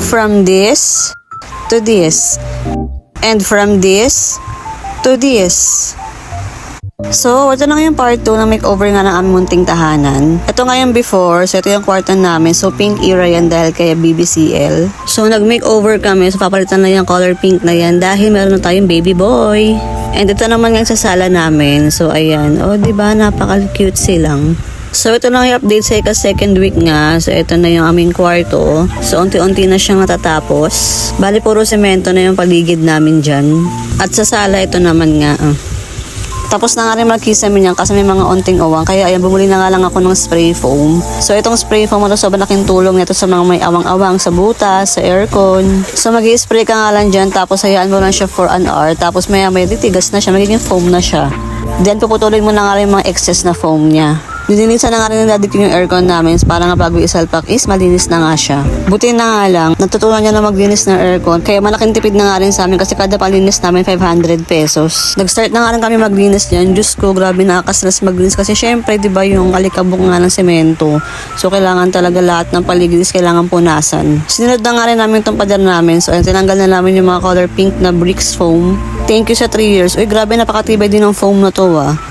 from this to this, and from this to this. So, ito na nga yung part 2 ng makeover nga ng aming munting tahanan. Ito nga yung before, so ito yung kwarto namin. So, pink era yan dahil kaya BBCL. So, nag-makeover kami. So, papalitan na yung color pink na yan dahil meron na tayong baby boy. And ito naman nga sa sala namin. So, ayan. O, diba? Napaka-cute silang. So, ito na yung update sa second week nga. So, ito na yung aming kwarto. So, unti-unti na siyang natatapos. Bali, puro semento na yung paligid namin dyan. At sa sala, ito naman nga. Tapos na nga rin magkisame niyan kasi may mga onting awang. Kaya ayan, bumuli na nga lang ako ng spray foam. So itong spray foam ito sobrang laking tulong nito sa mga may awang-awang sa butas, sa aircon. So mag-i-spray ka nga lang dyan tapos hayaan mo lang siya for an hour. Tapos maya may titigas na siya, magiging foam na siya. Then puputulin mo na nga rin mga excess na foam niya. Nilinisan na nga rin ng daddy ko yung aircon namin para nga bago isalpak is malinis na nga siya. Buti na nga lang, natutunan niya na maglinis ng aircon kaya malaking tipid na nga rin sa amin kasi kada palinis namin 500 pesos. Nag-start na nga rin kami maglinis niyan. Diyos ko, grabe nakaka-stress maglinis kasi syempre diba yung alikabok nga ng semento. So kailangan talaga lahat ng paligid is kailangan punasan. Sinunod na nga rin namin itong pader namin. So tinanggal na namin yung mga color pink na bricks foam. Thank you sa 3 years. Uy, grabe napakatibay din ng foam na to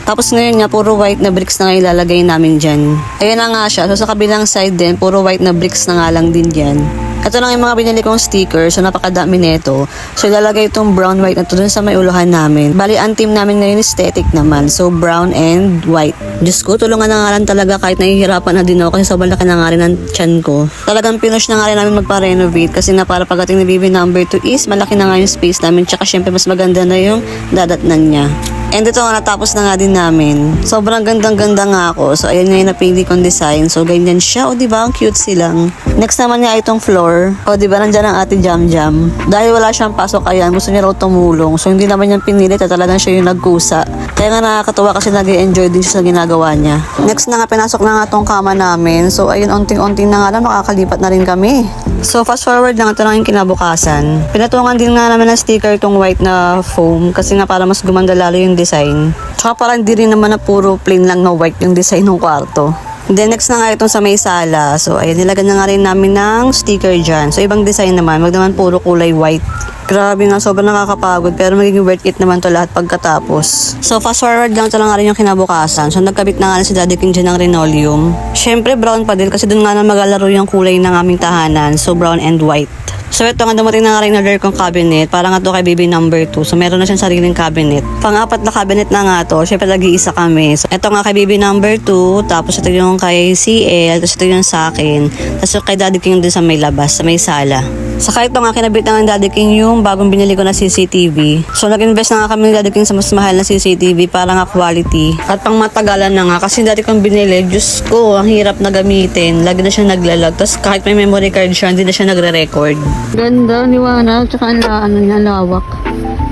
Tapos ngayon nga, puro white na bricks na nga ilalagay namin dyan. Ayan na nga siya. So sa kabilang side din, puro white na bricks na nga lang din dyan. Ito lang yung mga binili kong sticker. So napakadami nito. So ilalagay itong brown white na to dun sa may uluhan namin. Bali, ang team namin ngayon is static naman. So brown and white. Diyos ko, tulungan na nga lang talaga kahit nahihirapan na din ako kasi sobrang laki na nga rin ang tiyan ko. Talagang pinush na nga rin namin magpa-renovate kasi na para pagdating ni baby number 2 is malaki na nga yung space namin. Tsaka syempre mas maganda na yung dadatnan niya. And ito nga natapos na nga din namin. Sobrang gandang-ganda nga ako. So ayan nga yung napili kong design. So ganyan siya. O diba? Ang cute silang. Next naman nga itong floor. O diba? Nandyan ang ate Jam Jam. Dahil wala siyang pasok ayan, gusto niya raw tumulong. So hindi naman niyang pinilit. Talagang siya yung nagkusa. Kaya nga nakakatuwa kasi nag-enjoy din siya sa ginagawa niya. Next na nga pinasok na nga tong kama namin. So ayun, unting-unting na nga lang makakalipat na rin kami. So fast forward lang, ito lang yung kinabukasan. Pinatungan din nga namin ng sticker itong white na foam kasi nga para mas gumanda lalo yung design. Tsaka parang di rin naman na puro plain lang na white yung design ng kwarto. Then next na nga itong sa may sala. So ayun, nilagyan na nga rin namin ng sticker dyan. So ibang design naman, wag naman puro kulay white. Grabe nga, sobrang nakakapagod pero magiging worth it naman to lahat pagkatapos. So fast forward lang, ito lang nga rin yung kinabukasan. So nagkabit na nga si Daddy King dyan ng linoleum. Syempre brown pa din kasi dun nga na maglalaro yung kulay ng aming tahanan. So brown and white. So ito nga dumating na nga rin order kong cabinet para nga to kay baby number 2. So meron na siyang sariling cabinet. Pang-apat na cabinet na nga to. Syempre nag-iisa kami. So ito nga kay baby number 2. Tapos ito yung kay CL. Tapos ito yung sa akin. Tapos kay Daddy King din sa may labas, sa may sala. Saka ito nga kinabit na ng Daddy King yung bagong binili ko na CCTV. So nag-invest na nga kami ng Daddy King sa mas mahal na CCTV para nga quality. At pang matagalan na nga kasi Daddy King binili. Diyos ko, ang hirap na gamitin. Lagi na siya naglalag. Tapos kahit may memory card siya, hindi na siya nagre-record. Ganda, liwanag, tsaka ang lawak.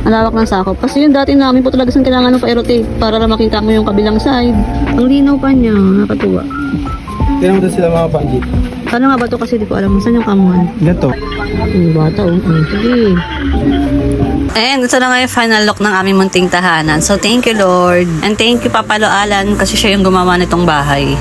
Ang lawak ng sakop. Kasi yung dati namin po talaga saan kailangan ng pa-aerotape para makita mo yung kabilang side. Ang linaw pa niya, nakatuwa. Tignan mo doon sila mga panggit. Ano nga ba ito kasi di ko alam. Saan yung kamuhan? Ganito. Yung bata, sige. And ito na nga yung final look ng aming munting tahanan. So thank you Lord. And thank you Papa Lo Alan kasi siya yung gumawa nitong bahay.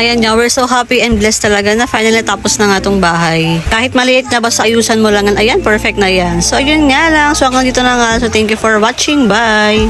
Ayan nga, we're so happy and blessed talaga na finally tapos na nga tong bahay. Kahit maliit na basta ayusan mo lang, ayan, perfect na yan. So, ayun nga lang. So, hanggang dito na nga. So, thank you for watching. Bye!